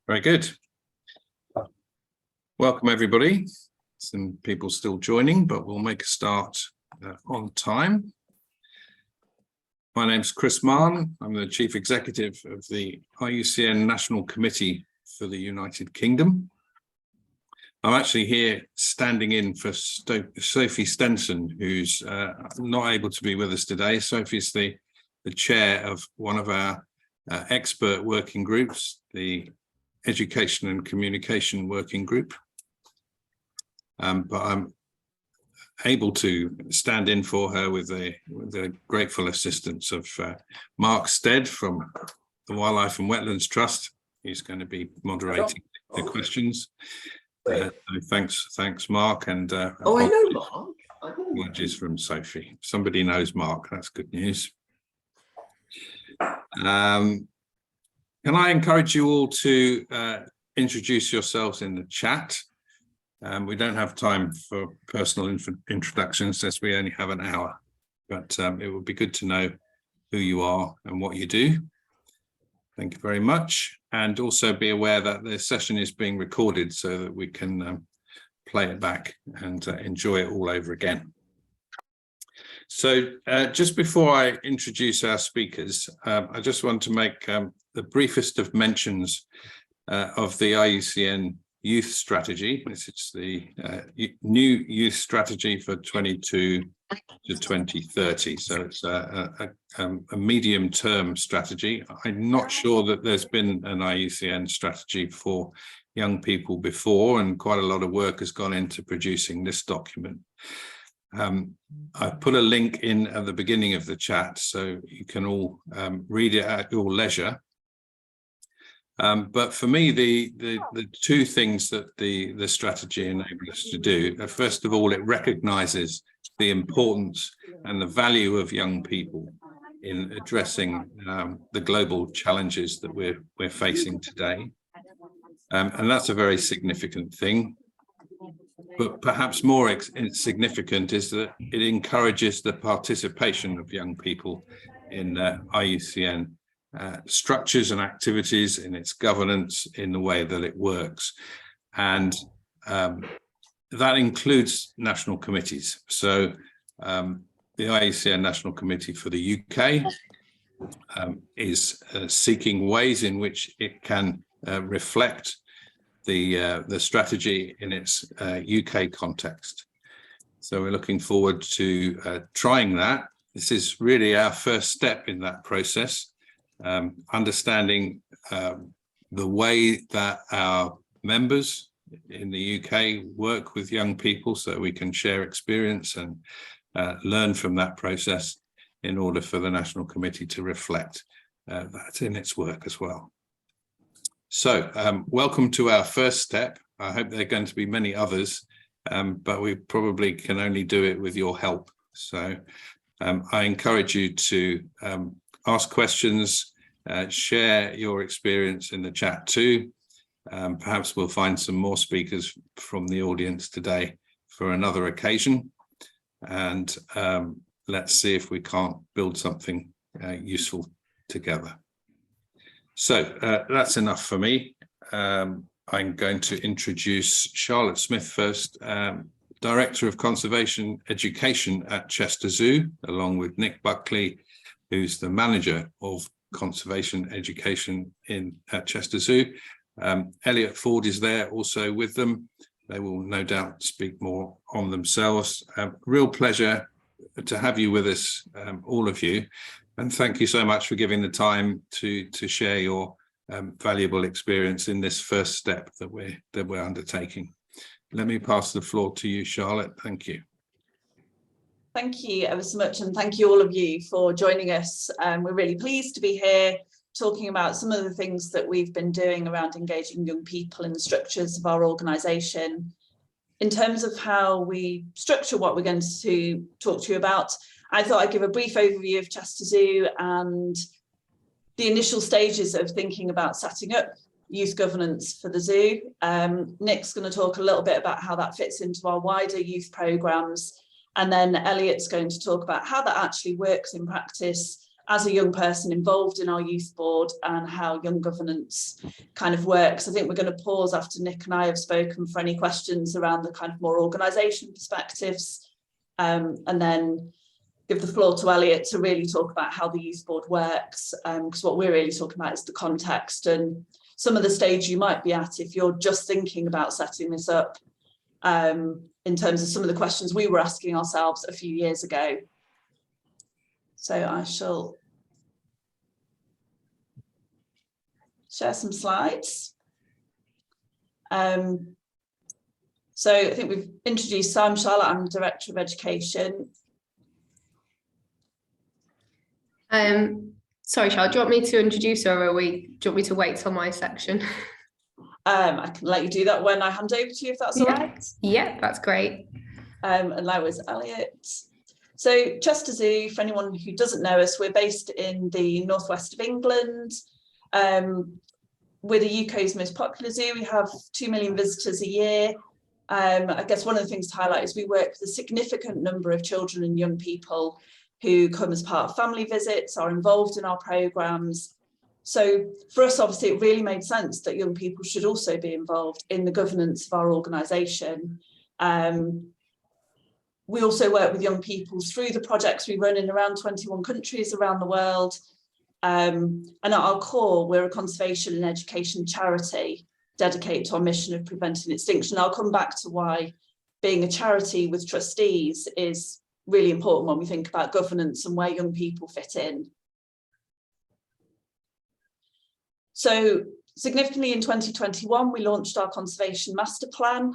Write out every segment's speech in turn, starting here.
Very good. Welcome, everybody. Some people still joining, but we'll make a start on time. My name's Chris Mahon. I'm the Chief Executive of the IUCN National Committee for the United Kingdom. I'm actually here standing in for Sophie Stenson, who's not able to be with us today. Sophie's the chair of one of our expert working groups, the Education and Communication Working Group. But I'm able to stand in for her with the grateful assistance of Mark Stead from the Wildlife and Wetlands Trust. He's going to be moderating the questions. So thanks, Mark. And I know Mark. Apologies from Sophie. Somebody knows Mark. That's good news. Can I encourage you all to introduce yourselves in the chat? We don't have time for personal introductions as we only have an hour, but it would be good to know who you are and what you do. Thank you very much. And also be aware that the session is being recorded so that we can play it back and enjoy it all over again. So just before I introduce our speakers, I just want to make the briefest of mentions of the IUCN Youth Strategy. This is the new youth strategy for 22 to 2030. So it's a medium-term strategy. I'm not sure that there's been an IUCN strategy for young people before, and quite a lot of work has gone into producing this document. I've put a link in at the beginning of the chat, so you can all read it at your leisure. But for me, the two things that the strategy enables us to do, first of all, it recognises the importance and the value of young people in addressing the global challenges that we're facing today, and that's a very significant thing. But perhaps more significant is that it encourages the participation of young people in IUCN structures and activities, in its governance, in the way that it works. And that includes national committees. So the IUCN National Committee for the UK is seeking ways in which it can reflect the strategy in its UK context. So we're looking forward to trying that. This is really our first step in that process, understanding the way that our members in the UK work with young people, so we can share experience and learn from that process in order for the National Committee to reflect that in its work as well. So welcome to our first step. I hope there are going to be many others, but we probably can only do it with your help. So I encourage you to ask questions, share your experience in the chat too. Perhaps we'll find some more speakers from the audience today for another occasion. And let's see if we can't build something useful together. So that's enough for me. I'm going to introduce Charlotte Smith first, Director of Conservation Education at Chester Zoo, along with Nick Buckley, who's the Manager of Conservation Education at Chester Zoo. Elliott Ford is there also with them. They will no doubt speak more on themselves. Real pleasure to have you with us, all of you. And thank you so much for giving the time to share your valuable experience in this first step that we're undertaking. Let me pass the floor to you, Charlotte. Thank you. Thank you ever so much, and thank you all of you for joining us. We're really pleased to be here talking about some of the things that we've been doing around engaging young people in the structures of our organisation. In terms of how we structure what we're going to talk to you about, I thought I'd give a brief overview of Chester Zoo and the initial stages of thinking about setting up youth governance for the zoo. Nick's going to talk a little bit about how that fits into our wider youth programmes, and then Elliott's going to talk about how that actually works in practice as a young person involved in our youth board and how young governance kind of works. I think we're going to pause after Nick and I have spoken for any questions around the kind of more organisation perspectives, and then give the floor to Elliott to really talk about how the youth board works, because what we're really talking about is the context and some of the stage you might be at if you're just thinking about setting this up, in terms of some of the questions we were asking ourselves a few years ago. So I shall share some slides. So I think we've introduced Sam Charlotte. I'm Director of Education. Sorry, Charlotte, do you want me to introduce her, or do you want me to wait till my section? I can let you do that when I hand over to you, if that's all right. Yeah, that's great. And that was Elliott. So Chester Zoo, for anyone who doesn't know us, we're based in the northwest of England. We're the UK's most popular zoo. We have 2 million visitors a year. I guess one of the things to highlight is we work with a significant number of children and young people who come as part of family visits, are involved in our programmes. So for us, obviously, it really made sense that young people should also be involved in the governance of our organisation. We also work with young people through the projects we run in around 21 countries around the world. And at our core, we're a conservation and education charity dedicated to our mission of preventing extinction. I'll come back to why being a charity with trustees is really important when we think about governance and where young people fit in. So significantly in 2021, we launched our conservation master plan.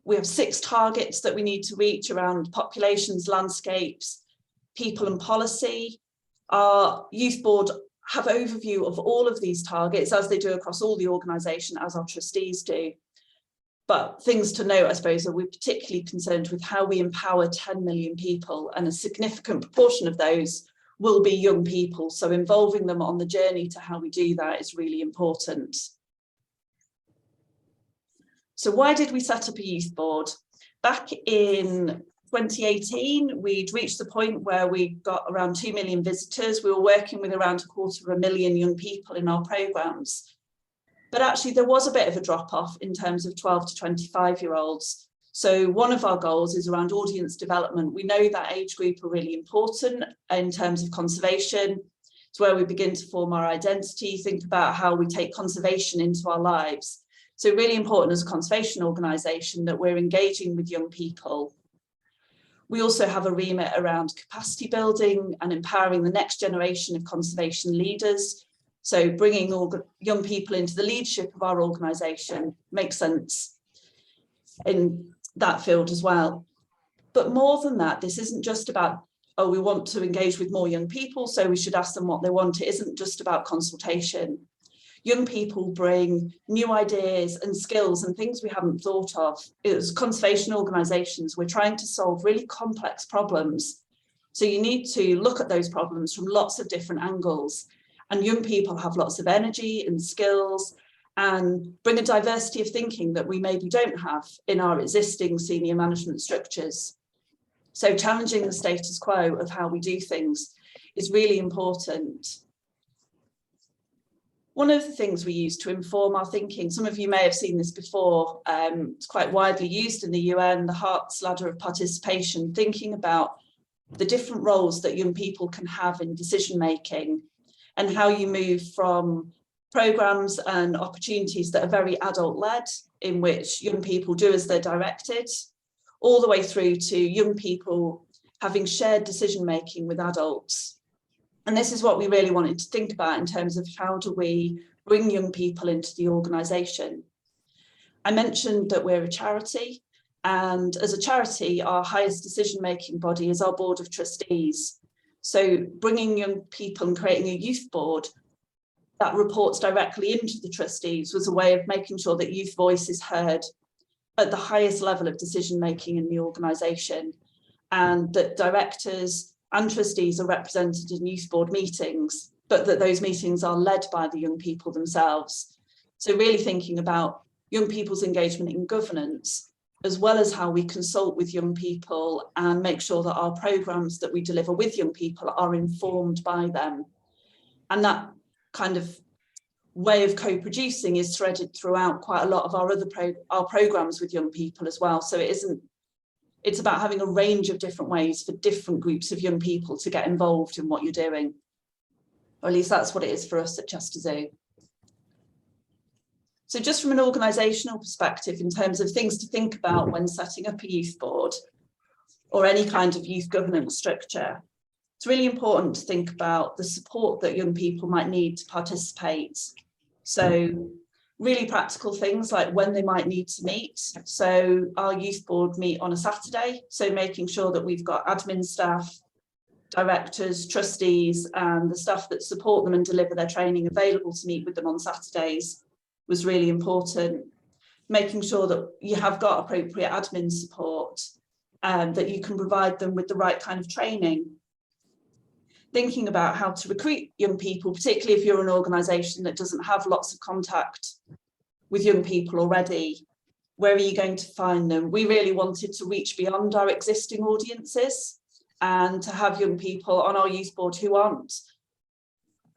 We have 6 targets that we need to reach around populations, landscapes, people and policy. Our youth board have overview of all of these targets, as they do across all the organisation, as our trustees do. But things to note, I suppose, are we're particularly concerned with how we empower 10 million people, and a significant proportion of those will be young people. So involving them on the journey to how we do that is really important. So why did we set up a youth board? Back in 2018, we'd reached the point where we got around 2 million visitors. We were working with around 250,000 young people in our programmes. But actually there was a bit of a drop off in terms of 12 to 25-year-olds. So one of our goals is around audience development. We know that age group are really important in terms of conservation. It's where we begin to form our identity, think about how we take conservation into our lives. So really important as a conservation organisation that we're engaging with young people. We also have a remit around capacity building and empowering the next generation of conservation leaders. So bringing young people into the leadership of our organisation makes sense in that field as well. But more than that, this isn't just about, oh, we want to engage with more young people, so we should ask them what they want. It isn't just about consultation. Young people bring new ideas and skills and things we haven't thought of. As conservation organisations, we're trying to solve really complex problems. So you need to look at those problems from lots of different angles. And young people have lots of energy and skills and bring a diversity of thinking that we maybe don't have in our existing senior management structures. So challenging the status quo of how we do things is really important. One of the things we use to inform our thinking, some of you may have seen this before, it's quite widely used in the UN, the Hart's ladder of participation, thinking about the different roles that young people can have in decision making and how you move from programmes and opportunities that are very adult-led, in which young people do as they're directed, all the way through to young people having shared decision making with adults. And this is what we really wanted to think about in terms of how do we bring young people into the organisation. I mentioned that we're a charity, and as a charity, our highest decision-making body is our board of trustees. So bringing young people and creating a youth board that reports directly into the trustees was a way of making sure that youth voice is heard at the highest level of decision-making in the organisation, and that directors and trustees are represented in youth board meetings, but that those meetings are led by the young people themselves. So really thinking about young people's engagement in governance as well as how we consult with young people and make sure that our programmes that we deliver with young people are informed by them. And that kind of way of co-producing is threaded throughout quite a lot of our other programmes with young people as well. So it's about having a range of different ways for different groups of young people to get involved in what you're doing. Or at least that's what it is for us at Chester Zoo. So just from an organisational perspective, in terms of things to think about when setting up a youth board or any kind of youth governance structure, it's really important to think about the support that young people might need to participate. So really practical things like when they might need to meet. So our youth board meet on a Saturday, so making sure that we've got admin staff, directors, trustees, and the staff that support them and deliver their training available to meet with them on Saturdays was really important. Making sure that you have got appropriate admin support and that you can provide them with the right kind of training. Thinking about how to recruit young people, particularly if you're an organisation that doesn't have lots of contact with young people already. Where are you going to find them? We really wanted to reach beyond our existing audiences and to have young people on our youth board who aren't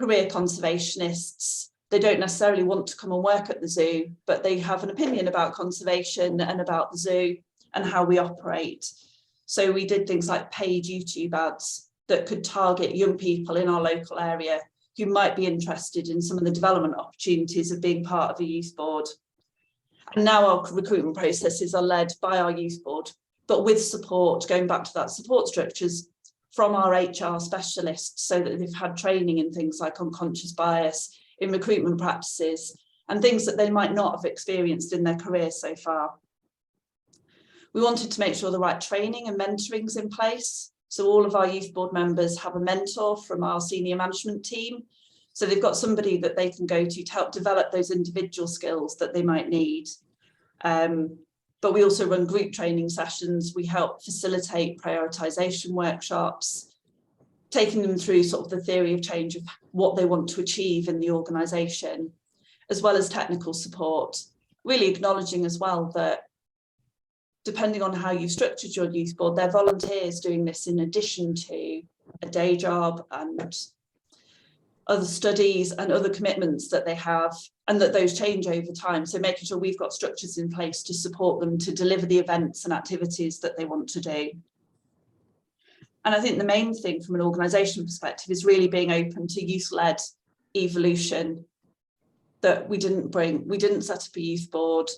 career conservationists. They don't necessarily want to come and work at the zoo, but they have an opinion about conservation and about the zoo and how we operate. So we did things like paid YouTube ads that could target young people in our local area who might be interested in some of the development opportunities of being part of a youth board. And now our recruitment processes are led by our youth board, but with support, going back to that support structures from our HR specialists, so that they've had training in things like unconscious bias, in recruitment practices, and things that they might not have experienced in their career so far. We wanted to make sure the right training and mentoring is in place. So all of our youth board members have a mentor from our senior management team. So they've got somebody that they can go to help develop those individual skills that they might need. But we also run group training sessions. We help facilitate prioritisation workshops, taking them through sort of the theory of change of what they want to achieve in the organisation, as well as technical support, really acknowledging as well that depending on how you've structured your youth board, they're volunteers doing this in addition to a day job and other studies and other commitments that they have, and that those change over time. So making sure we've got structures in place to support them to deliver the events and activities that they want to do. And I think the main thing from an organisational perspective is really being open to youth-led evolution, that we didn't set up a youth board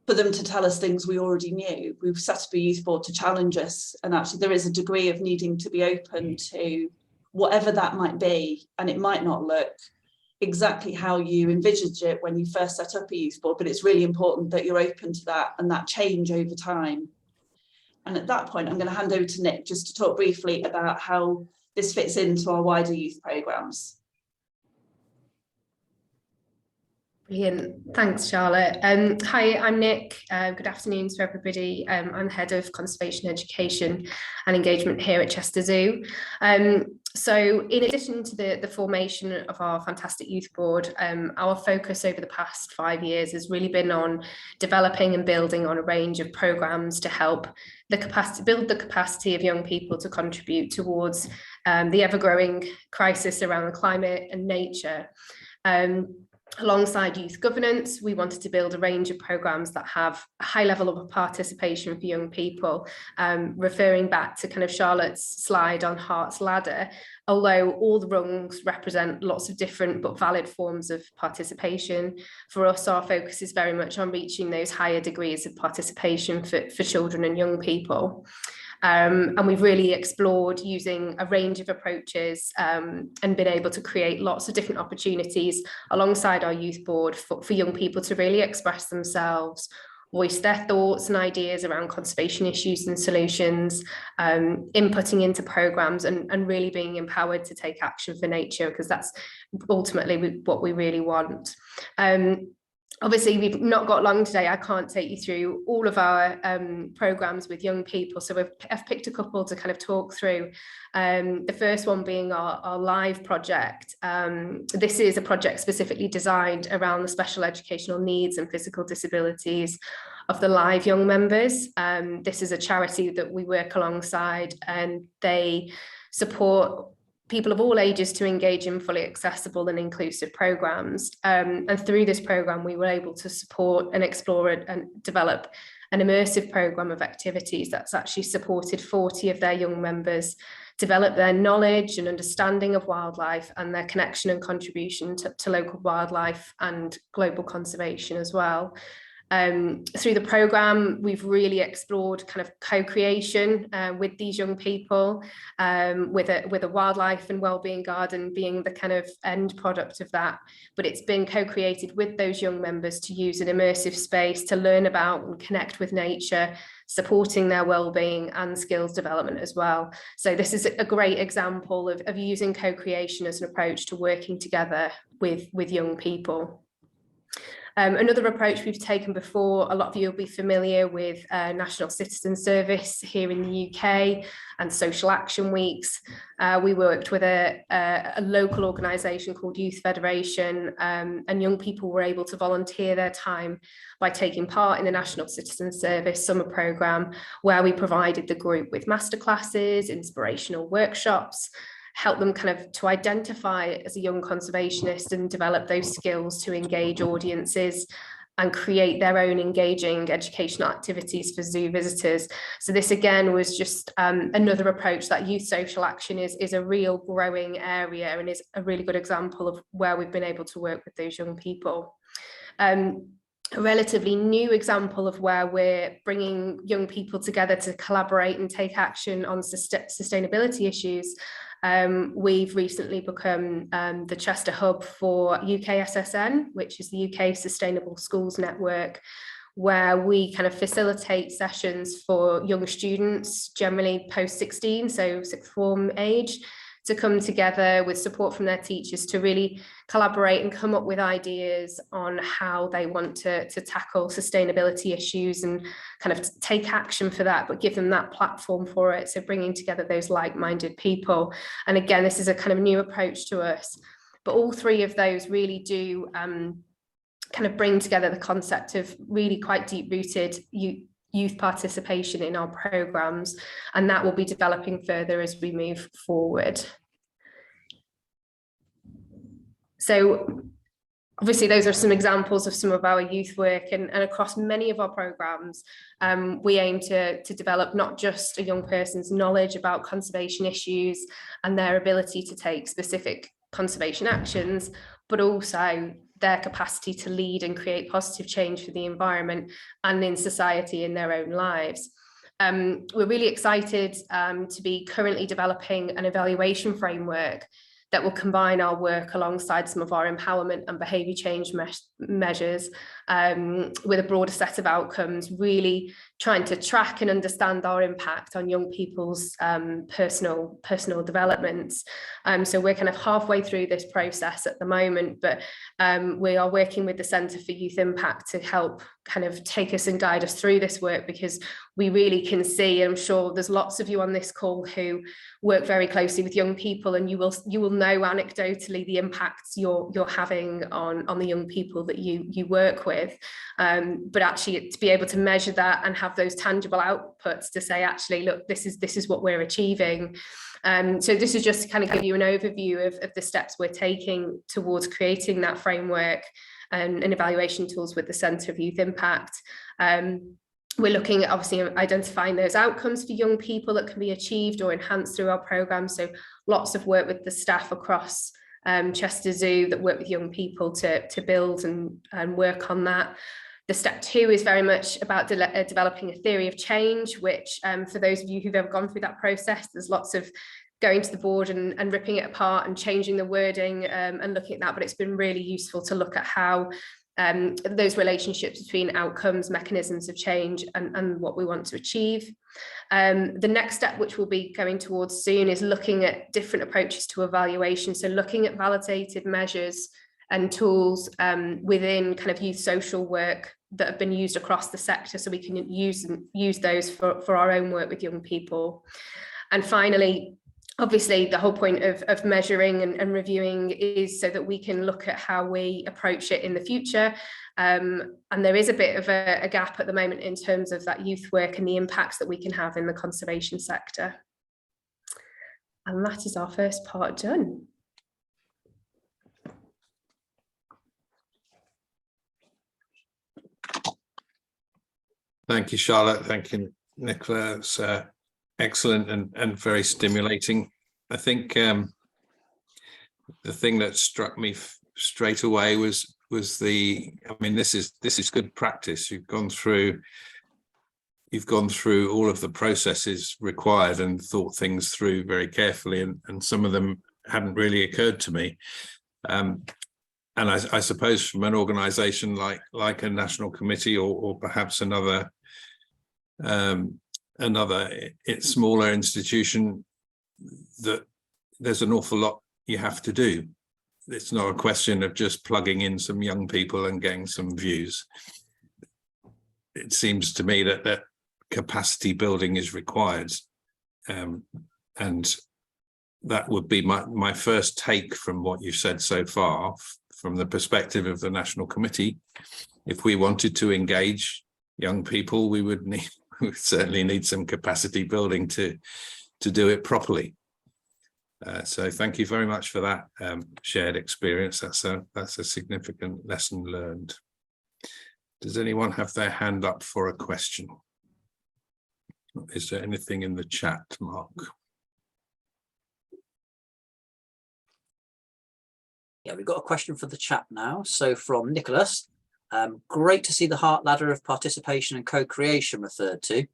for them to tell us things we already knew. We've set up a youth board to challenge us, and actually there is a degree of needing to be open to whatever that might be, and it might not look exactly how you envisaged it when you first set up a youth board, but it's really important that you're open to that and that change over time. And at that point, I'm going to hand over to Nick just to talk briefly about how this fits into our wider youth programmes. Brilliant. Thanks, Charlotte. Hi, I'm Nick. Good afternoon to everybody. I'm Head of Conservation Education and Engagement here at Chester Zoo. So in addition to the formation of our fantastic youth board, our focus over the past 5 years has really been on developing and building on a range of programmes to help build the capacity of young people to contribute towards the ever-growing crisis around the climate and nature. Alongside youth governance, we wanted to build a range of programmes that have a high level of participation for young people, referring back to kind of Charlotte's slide on Hart's Ladder. Although all the rungs represent lots of different but valid forms of participation, for us our focus is very much on reaching those higher degrees of participation for children and young people. And we've really explored using a range of approaches and been able to create lots of different opportunities alongside our youth board for young people to really express themselves, voice their thoughts and ideas around conservation issues and solutions, inputting into programmes and really being empowered to take action for nature, because that's ultimately what we really want. Obviously, we've not got long today. I can't take you through all of our programmes with young people, so I've picked a couple to kind of talk through. The first one being our live project. This is a project specifically designed around the special educational needs and physical disabilities the Live Young Members. This is a charity that we work alongside, and they support people of all ages to engage in fully accessible and inclusive programmes. And through this programme, we were able to support and explore and develop an immersive programme of activities that's actually supported 40 of their young members develop their knowledge and understanding of wildlife and their connection and contribution to local wildlife and global conservation as well. Through the programme, we've really explored kind of co-creation with these young people, with a wildlife and wellbeing garden being the kind of end product of that. But it's been co-created with those young members to use an immersive space to learn about and connect with nature, supporting their wellbeing and skills development as well. So this is a great example of using co-creation as an approach to working together with young people. Another approach we've taken before, a lot of you will be familiar with National Citizen Service here in the UK and social action weeks. We worked with a local organisation called Youth Federation, and young people were able to volunteer their time by taking part in the National Citizen Service summer programme, where we provided the group with masterclasses, inspirational workshops, help them kind of to identify as a young conservationist and develop those skills to engage audiences and create their own engaging educational activities for zoo visitors. So this again was just another approach that youth social action is a real growing area and is a really good example of where we've been able to work with those young people. A relatively new example of where we're bringing young people together to collaborate and take action on sustainability issues. We've recently become the Chester hub for UKSSN, which is the UK Sustainable Schools Network, where we kind of facilitate sessions for young students, generally post 16, so sixth form age, to come together with support from their teachers to really collaborate and come up with ideas on how they want to tackle sustainability issues and kind of take action for that, but give them that platform for it. So bringing together those like-minded people. And again, this is a kind of new approach to us, but all three of those really do kind of bring together the concept of really quite deep-rooted youth participation in our programmes, and that will be developing further as we move forward. So obviously those are some examples of some of our youth work, and across many of our programmes we aim to develop not just a young person's knowledge about conservation issues and their ability to take specific conservation actions, but also their capacity to lead and create positive change for the environment and in society in their own lives. We're really excited to be currently developing an evaluation framework that will combine our work alongside some of our empowerment and behaviour change measures with a broader set of outcomes, really trying to track and understand our impact on young people's personal developments. So we're kind of halfway through this process at the moment, but we are working with the Centre for Youth Impact to help kind of take us and guide us through this work, because we really can see, and I'm sure there's lots of you on this call who work very closely with young people, and you will know anecdotally the impacts you're having on the young people that you work with, but actually to be able to measure that and have those tangible outputs to say, actually, look, this is what we're achieving. So this is just to kind of give you an overview of the steps we're taking towards creating that framework and evaluation tools with the Centre of Youth Impact. We're looking at obviously identifying those outcomes for young people that can be achieved or enhanced through our programme. So lots of work with the staff across Chester Zoo that work with young people to build and work on that. The step 2 is very much about developing a theory of change, which for those of you who've ever gone through that process, there's lots of going to the board and ripping it apart and changing the wording and looking at that, but it's been really useful to look at how those relationships between outcomes, mechanisms of change and what we want to achieve. The next step, which we'll be going towards soon, is looking at different approaches to evaluation. So looking at validated measures and tools within kind of youth social work that have been used across the sector, so we can use those for our own work with young people. And finally, obviously, the whole point of measuring and reviewing is so that we can look at how we approach it in the future And there is a bit of a gap at the moment in terms of that youth work and the impacts that we can have in the conservation sector. And that is our first part done. Thank you, Charlotte. Thank you, Nicola. It's excellent and very stimulating. I think the thing that struck me straight away was the, I mean, this is good practice. You've gone through all of the processes required and thought things through very carefully, and some of them hadn't really occurred to me. And I suppose from an organisation like a national committee or perhaps another smaller institution, that there's an awful lot you have to do. It's not a question of just plugging in some young people and getting some views. It seems to me that capacity building is required, and that would be my first take from what you've said so far. From the perspective of the National Committee, if we wanted to engage young people, we would certainly need some capacity building to do it properly. So thank you very much for that shared experience. That's a significant lesson learned. Does anyone have their hand up for a question? Is there anything in the chat, Mark? Yeah, we've got a question for the chat now. So from Nicholas, great to see the heart ladder of participation and co-creation referred to.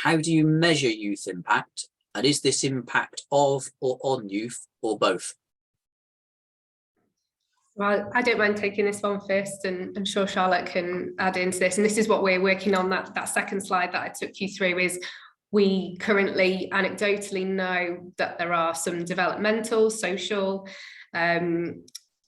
How do you measure youth impact? And is this impact of or on youth or both? Well, I don't mind taking this one first, and I'm sure Charlotte can add into this. And this is what we're working on, that second slide that I took you through, is we currently anecdotally know that there are some developmental, social,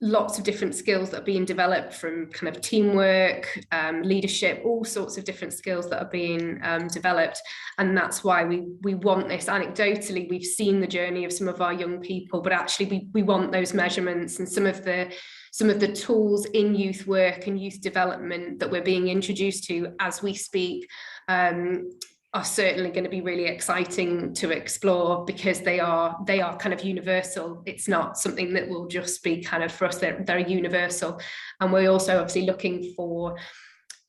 lots of different skills that are being developed, from kind of teamwork, leadership, all sorts of different skills that are being developed. And that's why we want this. Anecdotally, we've seen the journey of some of our young people, but actually we want those measurements, and some of the tools in youth work and youth development that we're being introduced to as we speak are certainly going to be really exciting to explore, because they are kind of universal. It's not something that will just be kind of for us, they're universal. And we're also obviously looking for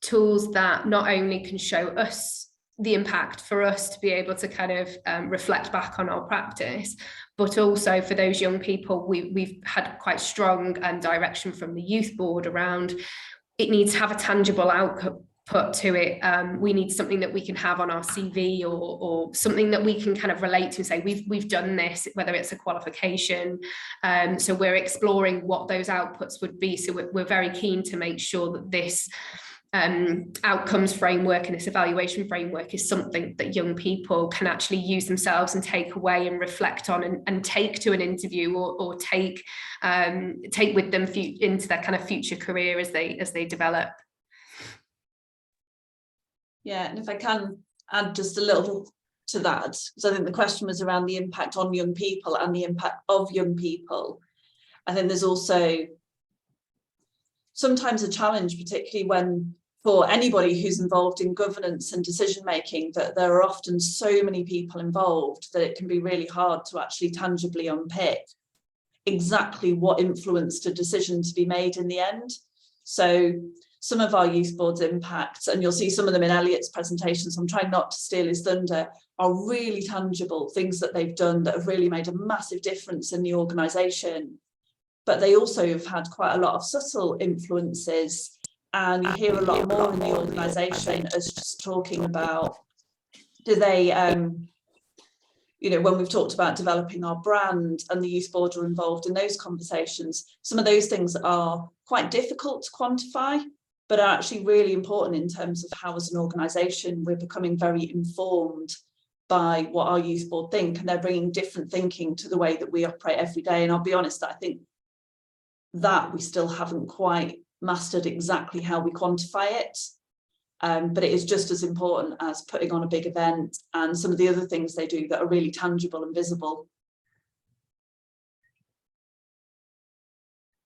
tools that not only can show us the impact for us to be able to kind of reflect back on our practice, but also for those young people, we've had quite strong direction from the youth board around it needs to have a tangible outcome put to it. We need something that we can have on our CV, or something that we can kind of relate to and say we've done this, whether it's a qualification. So we're exploring what those outputs would be. So we're very keen to make sure that this outcomes framework and this evaluation framework is something that young people can actually use themselves and take away and reflect on, and take to an interview, or take with them into their kind of future career as they develop. Yeah, and if I can add just a little to that, because I think the question was around the impact on young people and the impact of young people. I think there's also sometimes a challenge, particularly when, for anybody who's involved in governance and decision making, that there are often so many people involved that it can be really hard to actually tangibly unpick exactly what influenced a decision to be made in the end. So some of our youth boards' impacts, and you'll see some of them in Elliott's presentation, so I'm trying not to steal his thunder, are really tangible things that they've done that have really made a massive difference in the organisation. But they also have had quite a lot of subtle influences, and you hear a lot more in the organisation as just talking about, do they, you know, when we've talked about developing our brand and the youth board are involved in those conversations, some of those things are quite difficult to quantify, but are actually really important in terms of how, as an organisation, we're becoming very informed by what our youth board think, and they're bringing different thinking to the way that we operate every day. And I'll be honest, I think that we still haven't quite mastered exactly how we quantify it, but it is just as important as putting on a big event and some of the other things they do that are really tangible and visible.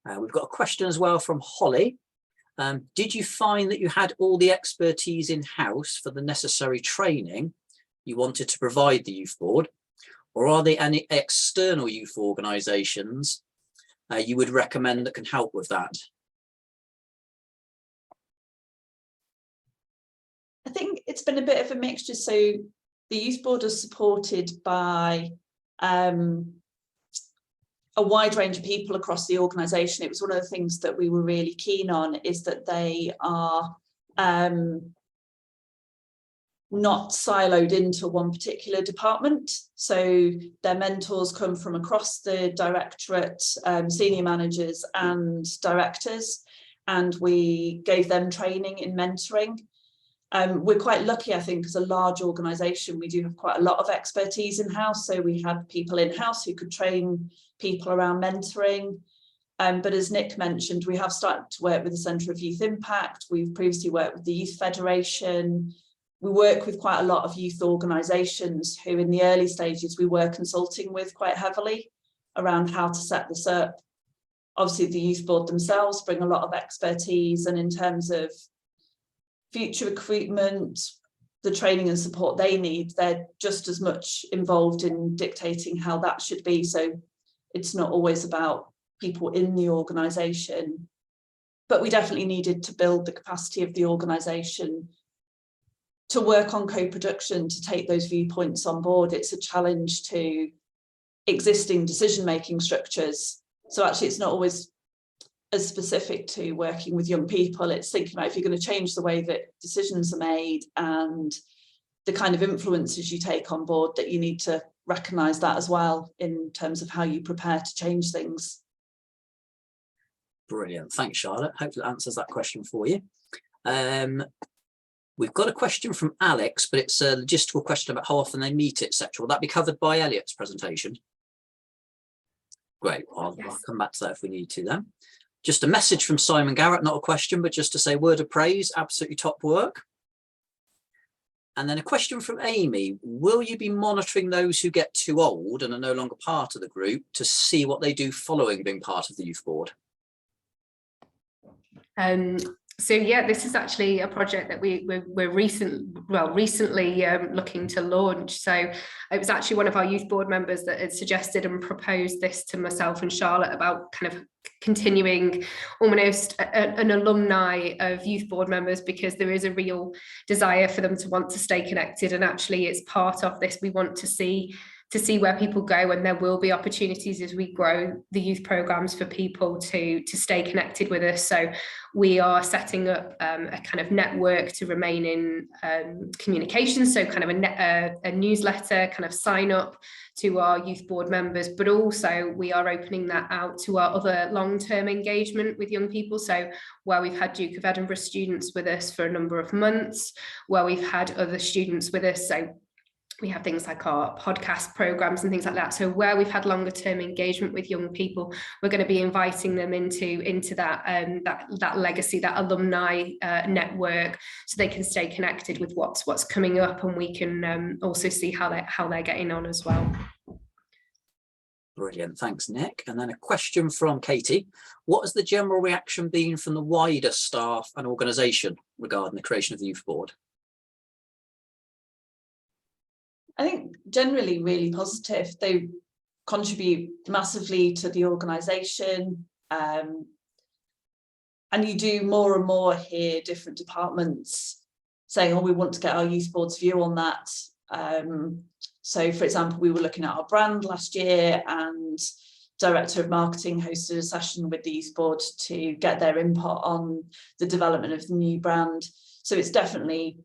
We've got a question as well from Holly. Did you find that you had all the expertise in-house for the necessary training you wanted to provide the youth board, or are there any external youth organisations you would recommend that can help with that? I think it's been a bit of a mixture. So the youth board is supported by a wide range of people across the organisation. It was one of the things that we were really keen on, is that they are not siloed into one particular department. So their mentors come from across the directorate, senior managers and directors, and we gave them training in mentoring. We're quite lucky, I think, as a large organisation, we do have quite a lot of expertise in-house. So we had people in-house who could train people around mentoring. But as Nick mentioned, we have started to work with the Centre of Youth Impact. We've previously worked with the Youth Federation. We work with quite a lot of youth organisations who in the early stages we were consulting with quite heavily around how to set this up. Obviously, the youth board themselves bring a lot of expertise, and in terms of future recruitment, the training and support they need, they're just as much involved in dictating how that should be. So it's not always about people in the organisation, but we definitely needed to build the capacity of the organisation to work on co-production, to take those viewpoints on board. It's a challenge to existing decision-making structures. So actually it's not always as specific to working with young people. It's thinking about if you're going to change the way that decisions are made and the kind of influences you take on board, that you need to recognise that as well in terms of how you prepare to change things. Brilliant. Thanks, Charlotte. Hopefully that answers that question for you. We've got a question from Alex, but it's a logistical question about how often they meet, etc. Will that be covered by Elliott's presentation? Great. I'll come back to that if we need to then. Just a message from Simon Garrett, not a question, but just to say word of praise, absolutely top work. And then a question from Amy, will you be monitoring those who get too old and are no longer part of the group to see what they do following being part of the youth board? So yeah, this is actually a project that we're recently looking to launch. So it was actually one of our youth board members that had suggested and proposed this to myself and Charlotte about kind of continuing almost an alumni of youth board members, because there is a real desire for them to want to stay connected, and actually it's part of this. We want to see where people go, and there will be opportunities as we grow the youth programs for people to stay connected with us. So we are setting up a kind of network to remain in communication, so kind of a newsletter kind of sign up to our youth board members, but also we are opening that out to our other long-term engagement with young people. So where we've had Duke of Edinburgh students with us for a number of months, where we've had other students with us, so we have things like our podcast programs and things like that. So where we've had longer term engagement with young people, we're going to be inviting them into that legacy, that alumni network, so they can stay connected with what's coming up, and we can also see how they're getting on as well. Brilliant, thanks Nick. And then a question from Katie. What has the general reaction been from the wider staff and organisation regarding the creation of the youth board? I think generally really positive. They contribute massively to the organisation, and you do more and more hear different departments saying, oh, we want to get our youth board's view on that. So for example, we were looking at our brand last year, and Director of Marketing hosted a session with the youth board to get their input on the development of the new brand. So it's definitely,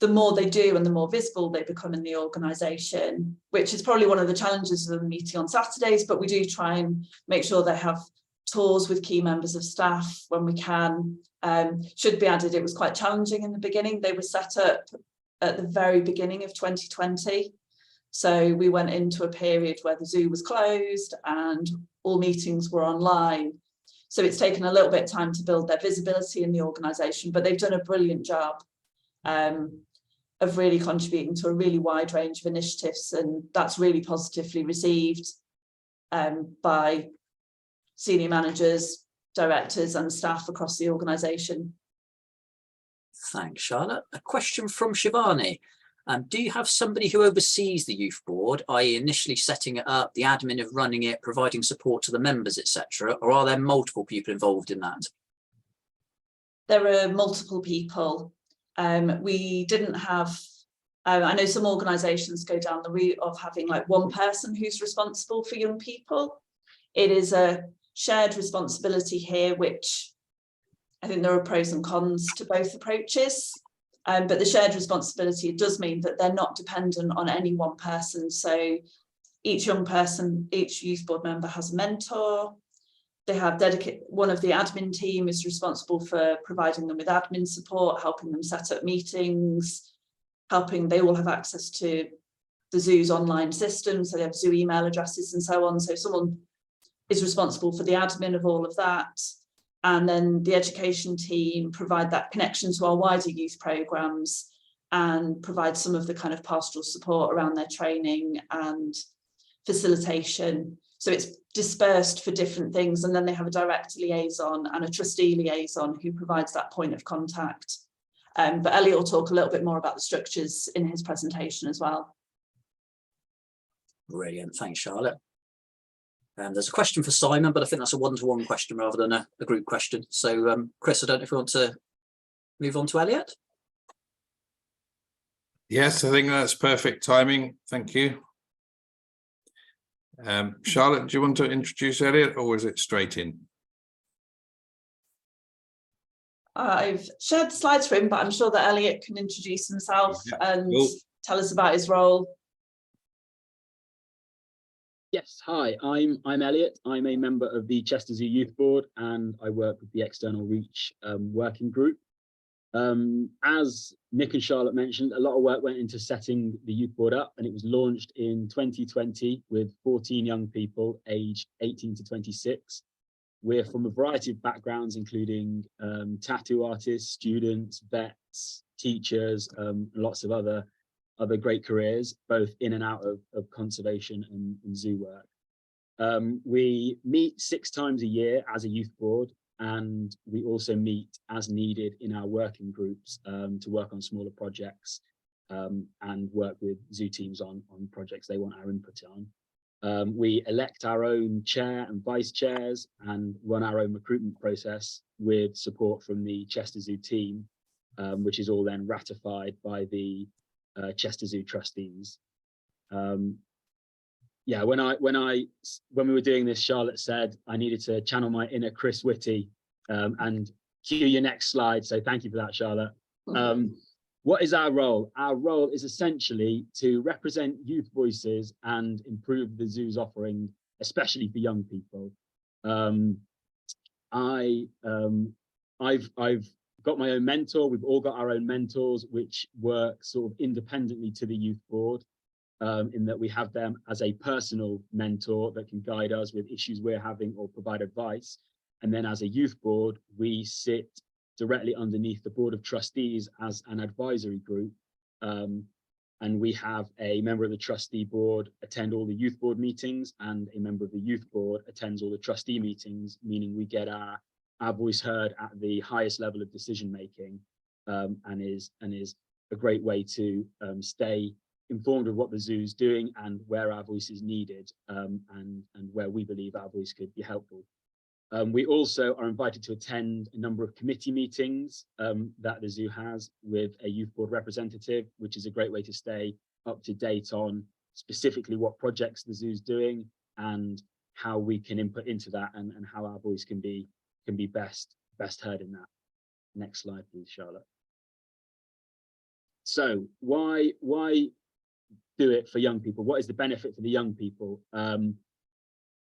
the more they do and the more visible they become in the organisation, which is probably one of the challenges of the meeting on Saturdays, but we do try and make sure they have tours with key members of staff when we can. Should be added, it was quite challenging in the beginning. They were set up at the very beginning of 2020. So we went into a period where the zoo was closed and all meetings were online. So it's taken a little bit of time to build their visibility in the organisation, but they've done a brilliant job of really contributing to a really wide range of initiatives, and that's really positively received by senior managers, directors and staff across the organisation. Thanks, Charlotte. A question from Shivani. Do you have somebody who oversees the youth board, i.e. initially setting it up, the admin of running it, providing support to the members, etc., or are there multiple people involved in that? There are multiple people. We didn't have, I know some organisations go down the route of having like one person who's responsible for young people. It is a shared responsibility here, which I think there are pros and cons to both approaches. But the shared responsibility, it does mean that they're not dependent on any one person. So each young person, each youth board member has a mentor. They have one of the admin team is responsible for providing them with admin support, helping them set up meetings, they all have access to the zoo's online system. So they have zoo email addresses and so on. So someone is responsible for the admin of all of that. And then the education team provide that connection to our wider youth programmes and provide some of the kind of pastoral support around their training and facilitation. So it's dispersed for different things. And then they have a direct liaison and a trustee liaison who provides that point of contact. But Elliott will talk a little bit more about the structures in his presentation as well. Brilliant. Thanks, Charlotte. There's a question for Simon, but I think that's a one-to-one question rather than a group question. So, Chris, I don't know if you want to move on to Elliott. Yes, I think that's perfect timing. Thank you. Charlotte, do you want to introduce Elliott, or is it straight in? I've shared the slides for him, but I'm sure that Elliott can introduce himself and tell us about his role. Yes, hi, I'm Elliott. I'm a member of the Chester Zoo Youth Board and I work with the External Reach working group. As Nick and Charlotte mentioned, a lot of work went into setting the youth board up, and it was launched in 2020 with 14 young people aged 18 to 26. We're from a variety of backgrounds, including tattoo artists, students, vets, teachers, and lots of other great careers, both in and out of conservation and zoo work. We meet 6 times a year as a youth board, and we also meet as needed in our working groups to work on smaller projects and work with zoo teams on projects they want our input on. We elect our own chair and vice chairs and run our own recruitment process with support from the Chester Zoo team, which is all then ratified by the Chester Zoo trustees. Yeah, when we were doing this, Charlotte said I needed to channel my inner Chris Whitty and cue your next slide. So thank you for that, Charlotte. What is our role? Our role is essentially to represent youth voices and improve the zoo's offering, especially for young people. I've got my own mentor. We've all got our own mentors, which work sort of independently to the youth board, in that we have them as a personal mentor that can guide us with issues we're having or provide advice. And then as a youth board, we sit directly underneath the board of trustees as an advisory group. And we have a member of the trustee board attend all the youth board meetings, and a member of the youth board attends all the trustee meetings, meaning we get our voice heard at the highest level of decision making, and is a great way to stay informed of what the zoo's doing and where our voice is needed, and where we believe our voice could be helpful. We also are invited to attend a number of committee meetings that the zoo has with a youth board representative, which is a great way to stay up to date on specifically what projects the zoo's doing and how we can input into that, and how our voice can be best heard in that. Next slide, please, Charlotte. So why do it for young people? What is the benefit for the young people?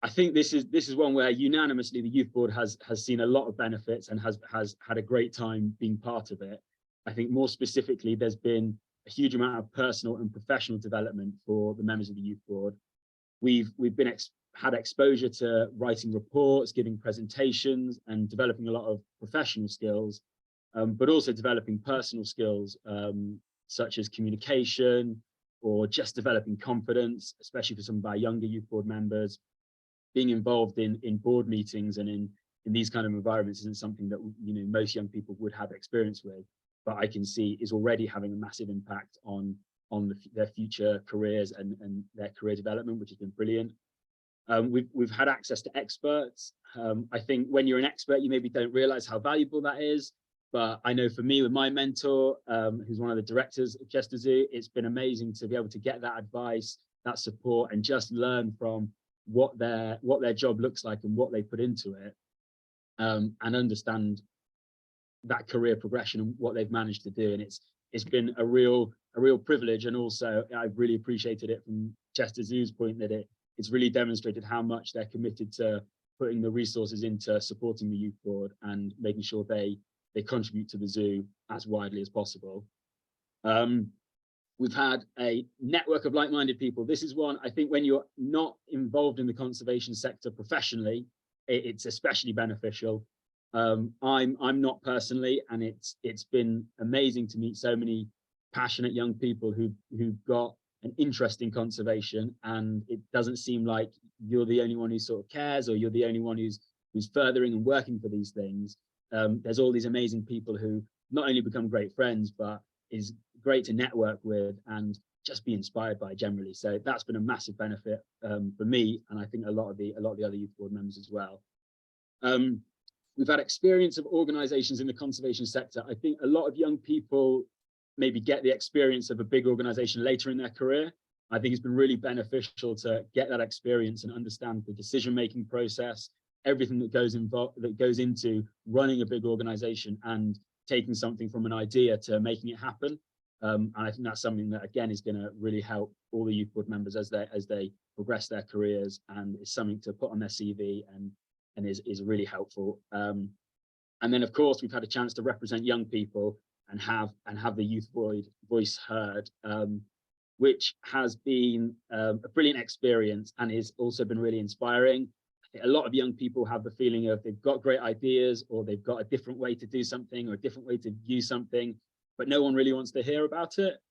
I think this is one where unanimously the youth board has seen a lot of benefits and has had a great time being part of it. I think more specifically, there's been a huge amount of personal and professional development for the members of the youth board. We've had exposure to writing reports, giving presentations, and developing a lot of professional skills, but also developing personal skills such as communication, or just developing confidence, especially for some of our younger youth board members, being involved in board meetings and in these kind of environments isn't something that, you know, most young people would have experience with, but I can see is already having a massive impact on their future careers and their career development, which has been brilliant. We've had access to experts. I think when you're an expert, you maybe don't realize how valuable that is. But I know for me, with my mentor, who's one of the directors of Chester Zoo, it's been amazing to be able to get that advice, that support, and just learn from what their job looks like and what they put into it, and understand that career progression and what they've managed to do. And it's been a real privilege, and also I've really appreciated it from Chester Zoo's point that it's really demonstrated how much they're committed to putting the resources into supporting the youth board and making sure they contribute to the zoo as widely as possible. We've had a network of like-minded people. This is one, I think when you're not involved in the conservation sector professionally, it's especially beneficial. I'm not personally, and it's been amazing to meet so many passionate young people who've got an interest in conservation, and it doesn't seem like you're the only one who sort of cares, or you're the only one who's furthering and working for these things. There's all these amazing people who not only become great friends, but is great to network with and just be inspired by generally. So that's been a massive benefit for me, and I think a lot of the other youth board members as well. We've had experience of organisations in the conservation sector. I think a lot of young people maybe get the experience of a big organisation later in their career. I think it's been really beneficial to get that experience and understand the decision-making process, everything that goes into running a big organisation and taking something from an idea to making it happen. And I think that's something that, again, is going to really help all the youth board members as they progress their careers, and it's something to put on their CV and is really helpful. And then, of course, we've had a chance to represent young people and have the youth voice heard, which has been a brilliant experience and has also been really inspiring. I think a lot of young people have the feeling of they've got great ideas, or they've got a different way to do something or a different way to view something, but no one really wants to hear about it.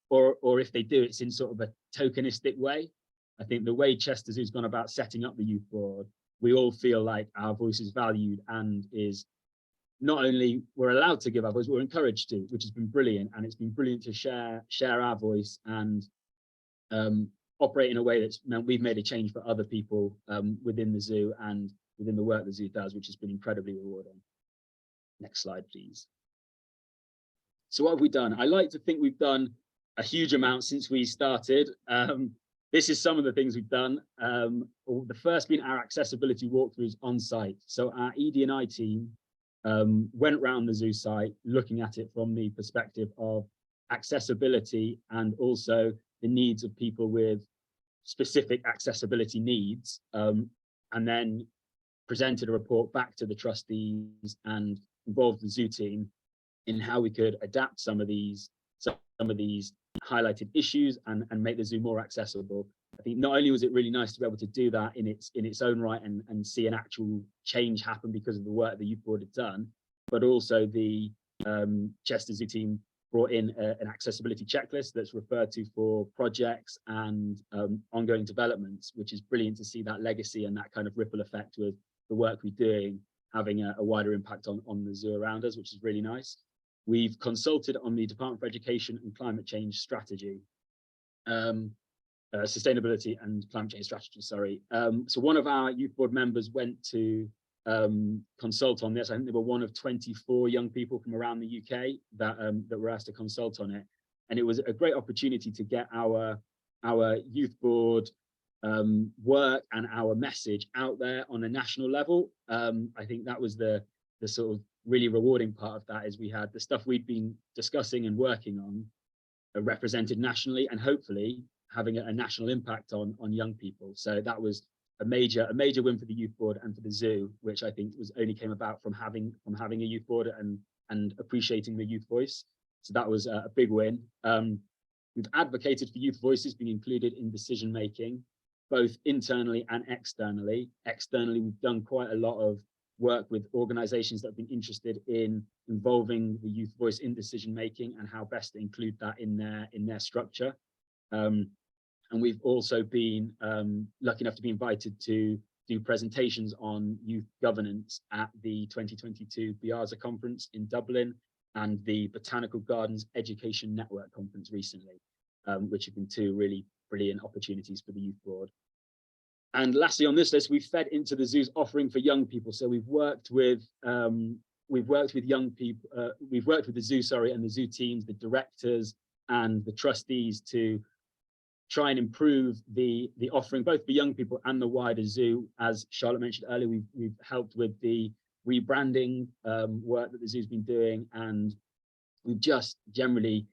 Or if they do, it's in sort of a tokenistic way. I think the way Chester Zoo's gone about setting up the youth board, we all feel like our voice is valued and is not only we're allowed to give our voice, we're encouraged to, which has been brilliant. And it's been brilliant to share our voice and operate in a way that's meant we've made a change for other people within the zoo and within the work the zoo does, which has been incredibly rewarding. Next slide, please. So what have we done? I like to think we've done a huge amount since we started. This is some of the things we've done. The first being our accessibility walkthroughs on site. So our ED&I team went round the zoo site looking at it from the perspective of accessibility and also the needs of people with specific accessibility needs, and then presented a report back to the trustees and involved the zoo team in how we could adapt some of these highlighted issues and make the zoo more accessible. I think not only was it really nice to be able to do that in its own right and see an actual change happen because of the work the youth board had done, but also the Chester Zoo team brought in an accessibility checklist that's referred to for projects and ongoing developments, which is brilliant to see that legacy and that kind of ripple effect with the work we're doing having a wider impact on the zoo around us, which is really nice. We've consulted on the Department for Education and Climate Change Strategy, Sustainability and Climate Change Strategy, sorry. So one of our youth board members went to consult on this. I think they were one of 24 young people from around the UK that were asked to consult on it. And it was a great opportunity to get our youth board work and our message out there on a national level. I think that was the sort of really rewarding part of that, is we had the stuff we'd been discussing and working on represented nationally and hopefully having a national impact on young people. So that was a major win for the youth board and for the zoo, which I think only came about from having a youth board and appreciating the youth voice. So that was a big win. We've advocated for youth voices being included in decision making, both internally and externally. Externally, we've done quite a lot of work with organisations that have been interested in involving the youth voice in decision making and how best to include that in their structure. And we've also been lucky enough to be invited to do presentations on youth governance at the 2022 Biarza conference in Dublin and the Botanical Gardens Education Network conference recently, which have been two really brilliant opportunities for the Youth Board. And lastly on this list, we've fed into the zoo's offering for young people. So we've worked with young people, we've worked with the zoo, and the zoo teams, the directors and the trustees to try and improve the offering, both for young people and the wider zoo. As Charlotte mentioned earlier, we've helped with the rebranding work that the zoo's been doing, and we've just generally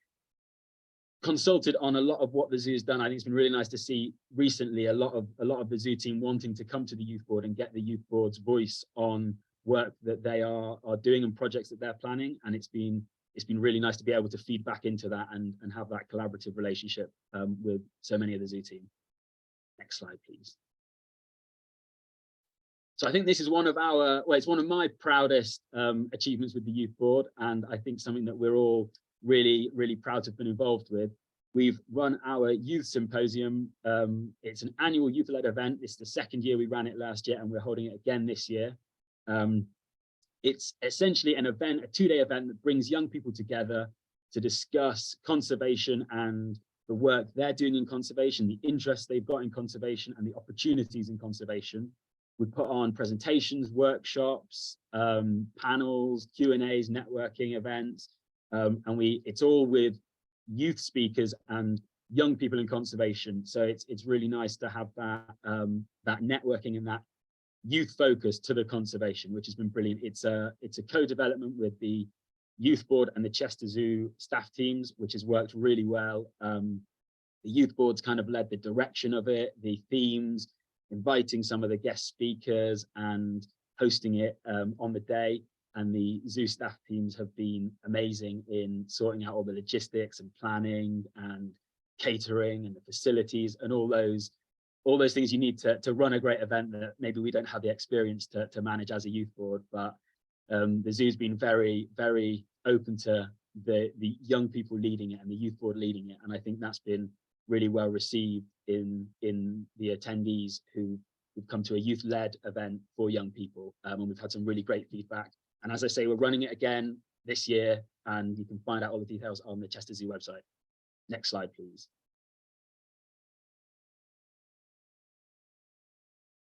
consulted on a lot of what the zoo has done. I think it's been really nice to see recently a lot of the zoo team wanting to come to the Youth Board and get the Youth Board's voice on work that they are doing and projects that they're planning. And it's been really nice to be able to feed back into that and have that collaborative relationship with so many of the zoo team. Next slide, please. So I think this is one of it's one of my proudest achievements with the Youth Board, and I think something that we're all really, really proud to have been involved with. We've run our youth symposium. It's an annual youth-led event. It's the second year we ran it last year, and we're holding it again this year. It's essentially an event, a two-day event that brings young people together to discuss conservation and the work they're doing in conservation, the interests they've got in conservation and the opportunities in conservation. We put on presentations, workshops, panels, Q&As, networking events, and it's all with youth speakers and young people in conservation. So it's really nice to have that that networking and that youth focus to the conservation, which has been brilliant. It's a co-development with the Youth Board and the Chester Zoo staff teams, which has worked really well. The Youth Board's kind of led the direction of it, the themes, inviting some of the guest speakers and hosting it on the day. And the zoo staff teams have been amazing in sorting out all the logistics and planning and catering and the facilities and all those things you need to run a great event that maybe we don't have the experience to manage as a youth board. But the zoo's been very, very open to the young people leading it and the youth board leading it. And I think that's been really well received in the attendees who've come to a youth-led event for young people. And we've had some really great feedback. And as I say, we're running it again this year, and you can find out all the details on the Chester Zoo website. Next slide, please.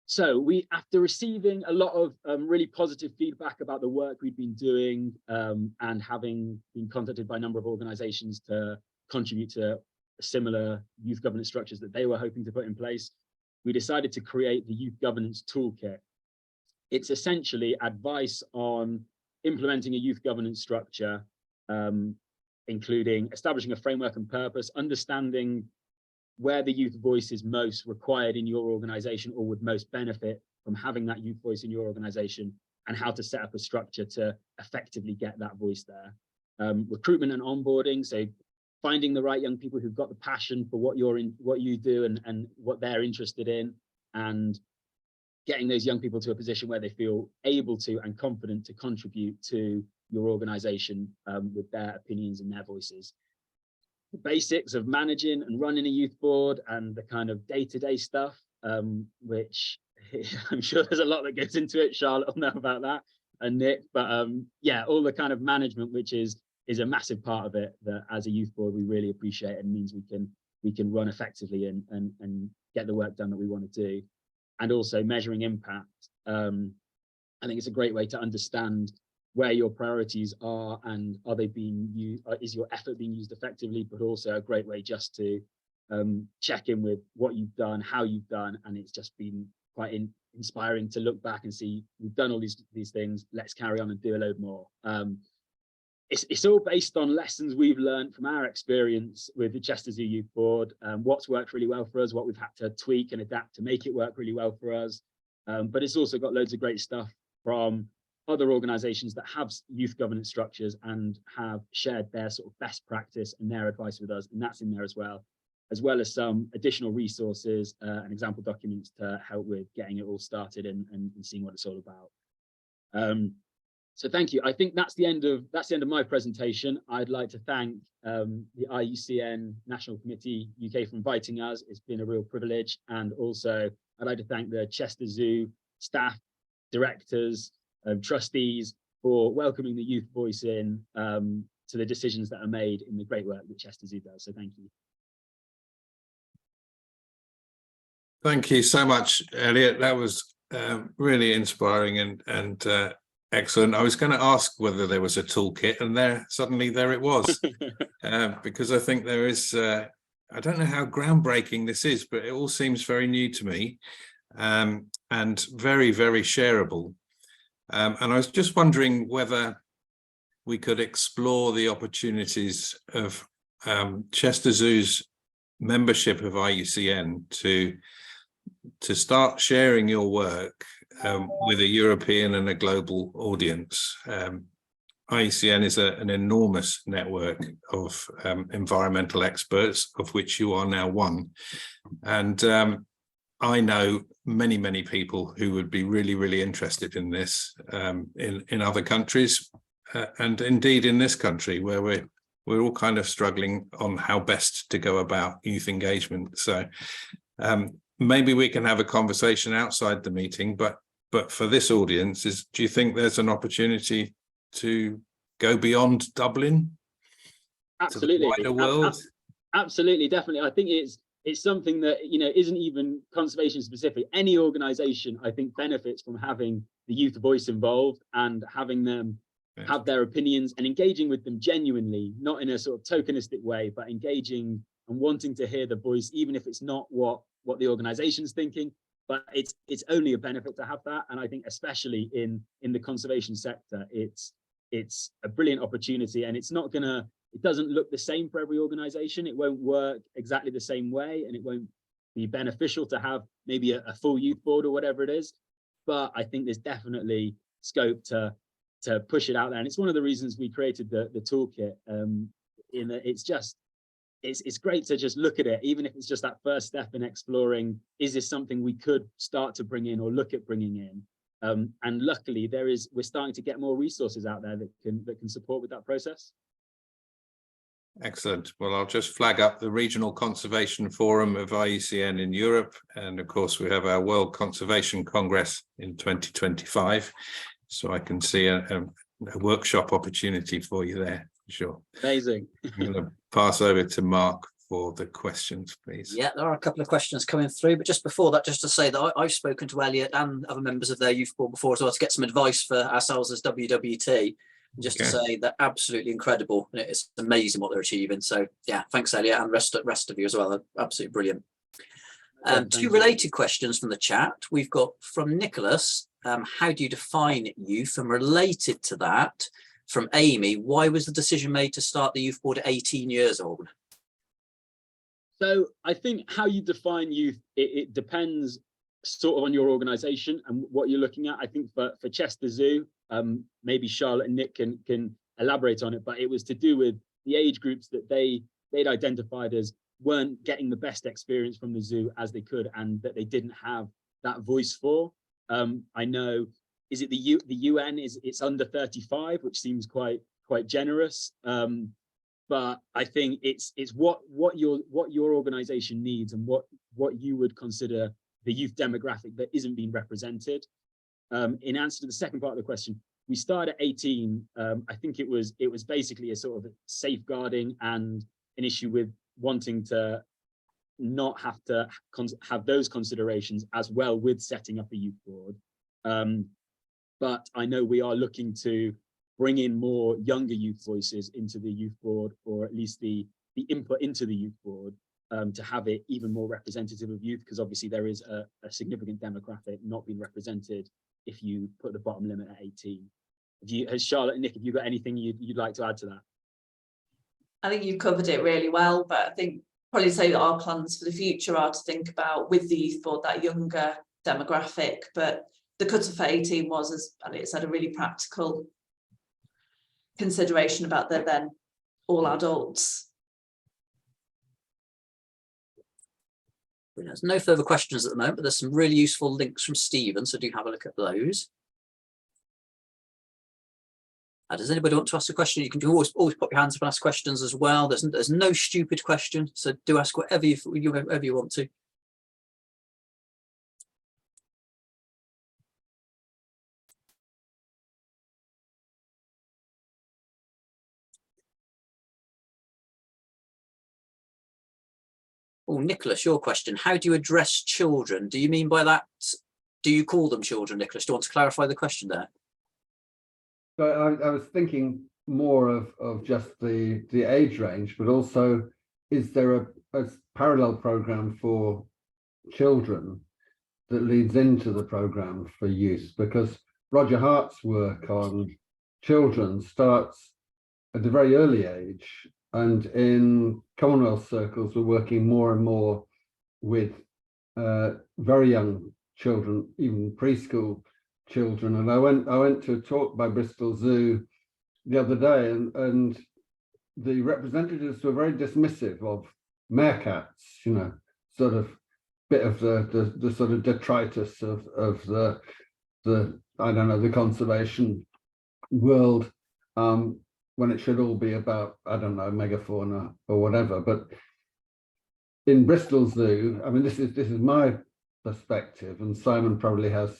So after receiving a lot of really positive feedback about the work we've been doing and having been contacted by a number of organisations to contribute to similar youth governance structures that they were hoping to put in place, we decided to create the Youth Governance Toolkit. It's essentially advice on implementing a youth governance structure, including establishing a framework and purpose, understanding where the youth voice is most required in your organisation or would most benefit from having that youth voice in your organisation, and how to set up a structure to effectively get that voice there. Recruitment and onboarding, so finding the right young people who've got the passion for what you do and what they're interested in, and getting those young people to a position where they feel able to and confident to contribute to your organisation with their opinions and their voices. The basics of managing and running a youth board and the kind of day-to-day stuff, which I'm sure there's a lot that goes into it. Charlotte will know about that, and Nick, but yeah, all the kind of management, which is a massive part of it, that as a youth board we really appreciate, and means we can run effectively and get the work done that we want to do. And also measuring impact. I think it's a great way to understand where your priorities are and are they being used, is your effort being used effectively, but also a great way just to check in with what you've done, how you've done. And it's just been quite inspiring to look back and see, we've done all these things, let's carry on and do a load more. It's all based on lessons we've learned from our experience with the Chester Zoo Youth Board, what's worked really well for us, what we've had to tweak and adapt to make it work really well for us. But it's also got loads of great stuff from other organisations that have youth governance structures and have shared their sort of best practice and their advice with us, and that's in there as well as some additional resources and example documents to help with getting it all started and seeing what it's all about. So thank you. I think that's the end of my presentation. I'd like to thank the IUCN National Committee UK for inviting us. It's been a real privilege, and also I'd like to thank the Chester Zoo staff, directors, trustees for welcoming the youth voice in to the decisions that are made in the great work that Chester Zoo does. So thank you. Thank you so much, Elliott. That was really inspiring and excellent. I was going to ask whether there was a toolkit, and suddenly there it was, because I think there is. I don't know how groundbreaking this is, but it all seems very new to me, and very, very shareable. And I was just wondering whether we could explore the opportunities of Chester Zoo's membership of IUCN to start sharing your work with a European and a global audience. IUCN is an enormous network of environmental experts, of which you are now one. And I know many, many people who would be really, really interested in this in other countries, and indeed in this country, where we're all kind of struggling on how best to go about youth engagement. So maybe we can have a conversation outside the meeting, but for this audience, do you think there's an opportunity to go beyond Dublin? Absolutely. To the wider world? Absolutely, definitely. I think it's something that, you know, isn't even conservation specific. Any organization, I think, benefits from having the youth voice involved and having them have their opinions and engaging with them genuinely, not in a sort of tokenistic way, but engaging and wanting to hear the voice, even if it's not what the organization's thinking. But it's only a benefit to have that. And I think especially in the conservation sector, it's a brilliant opportunity, and it doesn't look the same for every organization. It won't work exactly the same way, and it won't be beneficial to have maybe a full youth board or whatever it is. But I think there's definitely scope to push it out there. And it's one of the reasons we created the toolkit. It's great to just look at it, even if it's just that first step in exploring, is this something we could start to bring in or look at bringing in? And luckily we're starting to get more resources out there that can support with that process. Excellent. Well, I'll just flag up the Regional Conservation Forum of IUCN in Europe. And of course, we have our World Conservation Congress in 2025. So I can see a workshop opportunity for you there, for sure. Amazing. I'm going to pass over to Mark for the questions, please. Yeah, there are a couple of questions coming through, but just before that, just to say that I've spoken to Elliott and other members of their youth board before as well to get some advice for ourselves as WWT. And just to say they're absolutely incredible. It's amazing what they're achieving. So yeah, thanks Elliott, and rest of you as well. They're absolutely brilliant. Two related questions from the chat. We've got from Nicholas, how do you define youth? And related to that, from Amy, why was the decision made to start the youth board at 18 years old? So I think how you define youth, it depends sort of on your organization and what you're looking at. I think for Chester Zoo, maybe Charlotte and Nick can elaborate on it, but it was to do with the age groups that they'd identified as weren't getting the best experience from the zoo as they could, and that they didn't have that voice for. I know, is it the UN it's under 35, which seems quite generous. But I think it's what your organization needs and what you would consider the youth demographic that isn't being represented. In answer to the second part of the question, we started at 18. I think it was basically a sort of safeguarding and an issue with wanting to not have to have those considerations as well with setting up a youth board. But I know we are looking to bring in more younger youth voices into the youth board, or at least the input into the youth board, to have it even more representative of youth, because obviously there is a significant demographic not being represented if you put the bottom limit at 18. Has Charlotte and Nick, have you got anything you'd like to add to that? I think you've covered it really well, but I think probably say that our plans for the future are to think about with the youth board that younger demographic, but the cut-off for 18 was, as Elliott said, a really practical consideration about they're then all adults. There's no further questions at the moment, but there's some really useful links from Stephen, so do have a look at those. Does anybody want to ask a question? You can always pop your hands up and ask questions as well. There's no stupid question, so do ask whatever you want to. Oh, Nicholas, your question. How do you address children? Do you mean by that, do you call them children, Nicholas? Do you want to clarify the question there? So I was thinking more of just the age range, but also, is there a parallel program for children that leads into the program for youth? Because Roger Hart's work on children starts at a very early age, and in Commonwealth circles we're working more and more with very young children, even preschool children. And I went to a talk by Bristol Zoo the other day, and the representatives were very dismissive of meerkats, you know, sort of bit of the sort of detritus of the I don't know, the conservation world, when it should all be about, I don't know, megafauna or whatever. But in Bristol Zoo, I mean, this is my perspective, and Simon probably has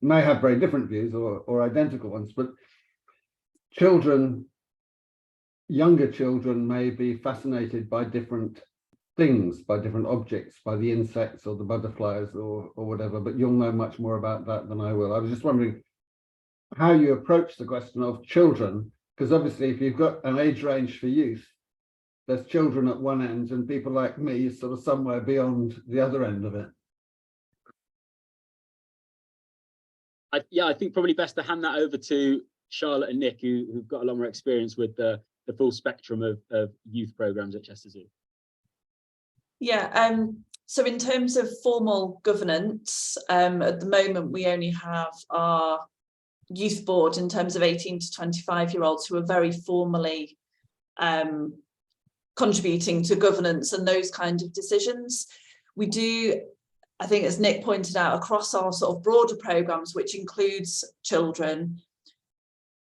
may have very different views or identical ones, but younger children may be fascinated by different things, by different objects, by the insects or the butterflies or whatever, but you'll know much more about that than I will. I was just wondering how you approach the question of children, because obviously if you've got an age range for youth, there's children at one end and people like me sort of somewhere beyond the other end of it. I think probably best to hand that over to Charlotte and Nick, who've got a lot more experience with the full spectrum of youth programs at Chester Zoo. Yeah, so in terms of formal governance, at the moment we only have our youth board in terms of 18 to 25-year-olds who are very formally contributing to governance and those kind of decisions. We do, I think, as Nick pointed out, across our sort of broader programs, which includes children,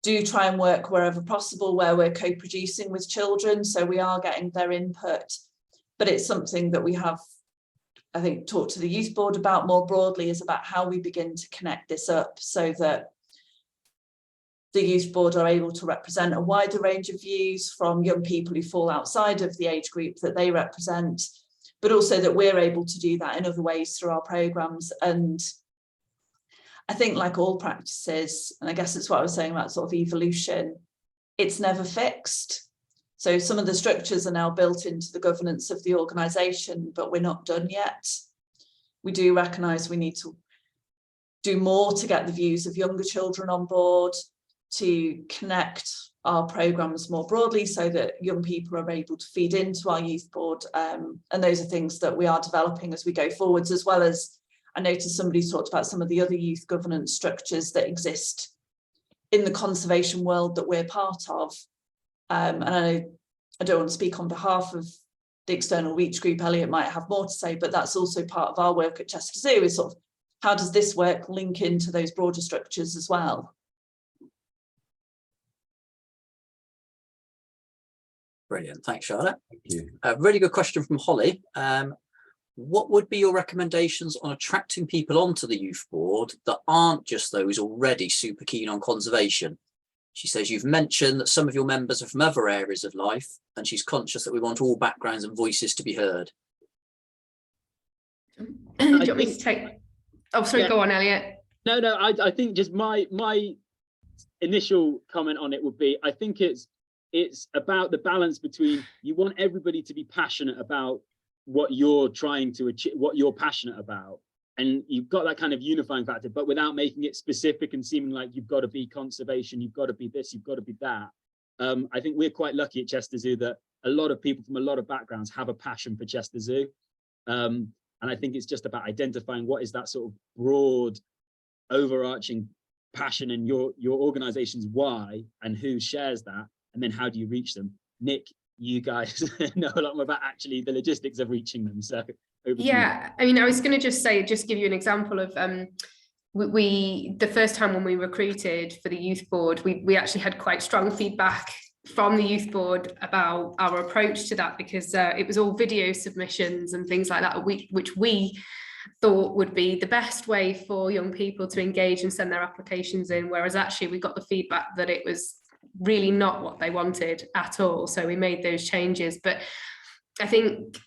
do try and work wherever possible where we're co-producing with children, so we are getting their input. But it's something that we have, I think, talked to the youth board about more broadly, is about how we begin to connect this up so that the youth board are able to represent a wider range of views from young people who fall outside of the age group that they represent, but also that we're able to do that in other ways through our programmes. And I think, like all practices, and I guess it's what I was saying about sort of evolution, it's never fixed. So some of the structures are now built into the governance of the organisation, but we're not done yet. We do recognise we need to do more to get the views of younger children on board, to connect our programmes more broadly so that young people are able to feed into our youth board. And those are things that we are developing as we go forwards, as well as, I noticed somebody talked about some of the other youth governance structures that exist in the conservation world that we're part of. And I don't want to speak on behalf of the external reach group, Elliott might have more to say, but that's also part of our work at Chester Zoo, is sort of how does this work link into those broader structures as well? Brilliant, thanks, Charlotte. Thank you. A really good question from Holly. What would be your recommendations on attracting people onto the youth board that aren't just those already super keen on conservation? She says, you've mentioned that some of your members are from other areas of life, and she's conscious that we want all backgrounds and voices to be heard. Do you want me to take? Oh, sorry, yeah. Go on, Elliott. No, I think just my initial comment on it would be, I think it's about the balance between, you want everybody to be passionate about what you're trying to achieve, what you're passionate about. And you've got that kind of unifying factor, but without making it specific and seeming like you've got to be conservation, you've got to be this, you've got to be that. I think we're quite lucky at Chester Zoo that a lot of people from a lot of backgrounds have a passion for Chester Zoo. And I think it's just about identifying what is that sort of broad, overarching passion and your organization's why and who shares that, and then how do you reach them? Nick, you guys know a lot more about actually the logistics of reaching them. So yeah, I mean, I was going to just give you an example of the first time when we recruited for the youth board, we actually had quite strong feedback from the youth board about our approach to that, because it was all video submissions and things like that, which we thought would be the best way for young people to engage and send their applications in, whereas actually we got the feedback that it was really not what they wanted at all. So we made those changes. But I think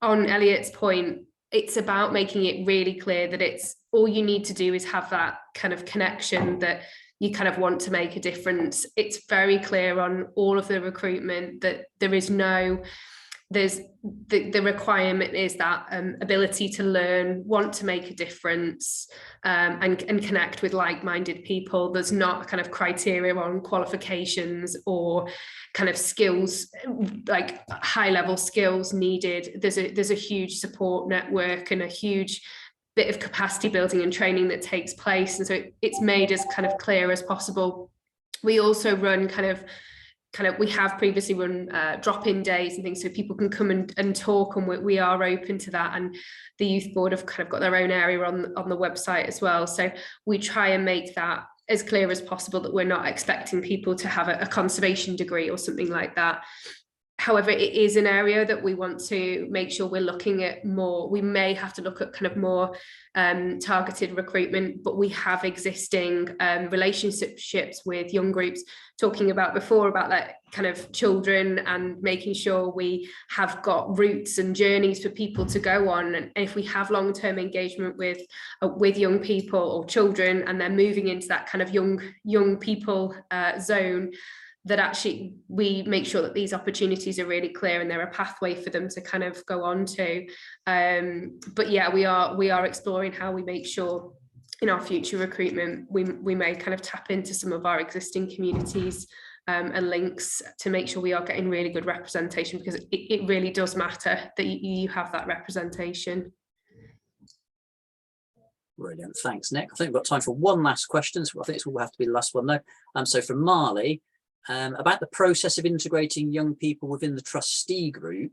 on Elliott's point, it's about making it really clear that it's all you need to do is have that kind of connection that you kind of want to make a difference. It's very clear on all of the recruitment that there is no, there's the requirement is that ability to learn, want to make a difference, and connect with like-minded people. There's not kind of criteria on qualifications or kind of skills, like high-level skills needed. There's a huge support network and a huge bit of capacity building and training that takes place, and so it's made as kind of clear as possible. We also run we have previously run drop-in days and things, so people can come and talk, and we are open to that. And the youth board have kind of got their own area on the website as well, so we try and make that as clear as possible that we're not expecting people to have a conservation degree or something like that. However, it is an area that we want to make sure we're looking at more. We may have to look at kind of more targeted recruitment, but we have existing relationships with young groups, talking about before about that kind of children, and making sure we have got routes and journeys for people to go on. And if we have long-term engagement with young people or children, and they're moving into that kind of young people zone, that actually we make sure that these opportunities are really clear and they're a pathway for them to kind of go on to. But yeah, we are exploring how we make sure in our future recruitment we may kind of tap into some of our existing communities and links to make sure we are getting really good representation, because it really does matter that you have that representation. Brilliant, thanks Nick. I think we've got time for one last question, so I think it will have to be the last one though. So from Marley, about the process of integrating young people within the trustee group,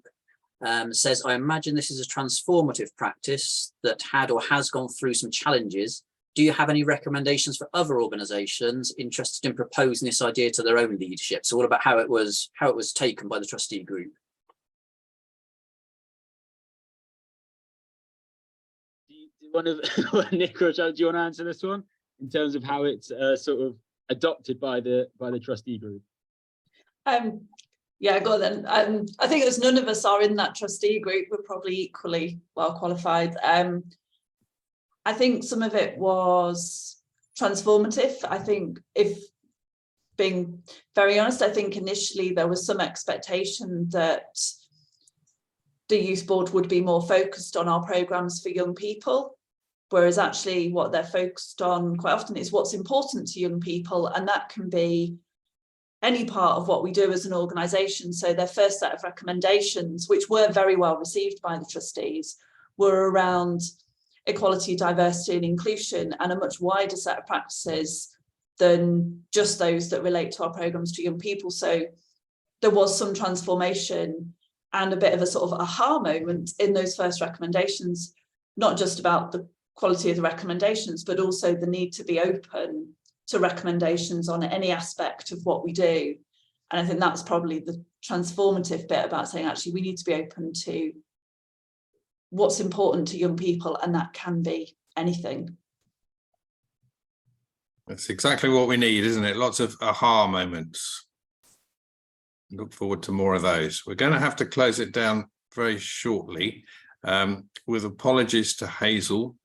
says, I imagine this is a transformative practice that had or has gone through some challenges. Do you have any recommendations for other organisations interested in proposing this idea to their own leadership? So what about how it was taken by the trustee group? Do you want to, Nick or Joe, do you want to answer this one in terms of how it's sort of adopted by the trustee group? Yeah, go on then. I think as none of us are in that trustee group, we're probably equally well qualified. I think some of it was transformative. I think, if being very honest, I think initially there was some expectation that the youth board would be more focused on our programmes for young people, whereas actually what they're focused on quite often is what's important to young people, and that can be any part of what we do as an organisation. So their first set of recommendations, which were very well received by the trustees, were around equality, diversity and inclusion, and a much wider set of practices than just those that relate to our programmes to young people. So there was some transformation and a bit of a sort of aha moment in those first recommendations, not just about the quality of the recommendations, but also the need to be open to recommendations on any aspect of what we do. And I think that's probably the transformative bit about saying, actually, we need to be open to what's important to young people, and that can be anything. That's exactly what we need, isn't it? Lots of aha moments. Look forward to more of those. We're going to have to close it down very shortly, with apologies to Hazel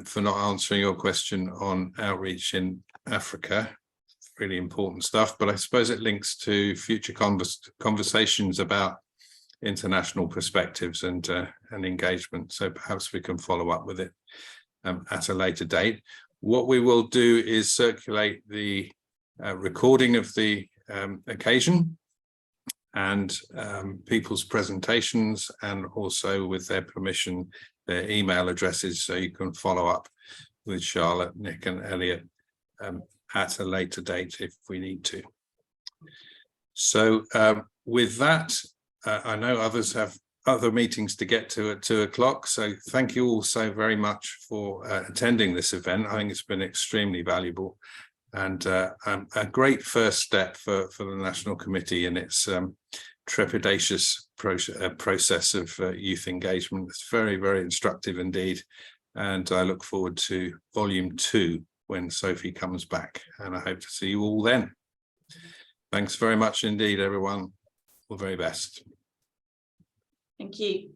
for not answering your question on outreach in Africa. It's really important stuff, but I suppose it links to future conversations about international perspectives and engagement. So perhaps we can follow up with it at a later date. What we will do is circulate the recording of the occasion and people's presentations, and also, with their permission, their email addresses, so you can follow up with Charlotte, Nick and Elliott at a later date if we need to. So with that, I know others have other meetings to get to at 2 o'clock, so thank you all so very much for attending this event. I think it's been extremely valuable, and a great first step for the National Committee in its trepidatious process of youth engagement. It's very, very instructive indeed, and I look forward to volume 2 when Sophie comes back, and I hope to see you all then. Thanks very much indeed, everyone. All the very best. Thank you.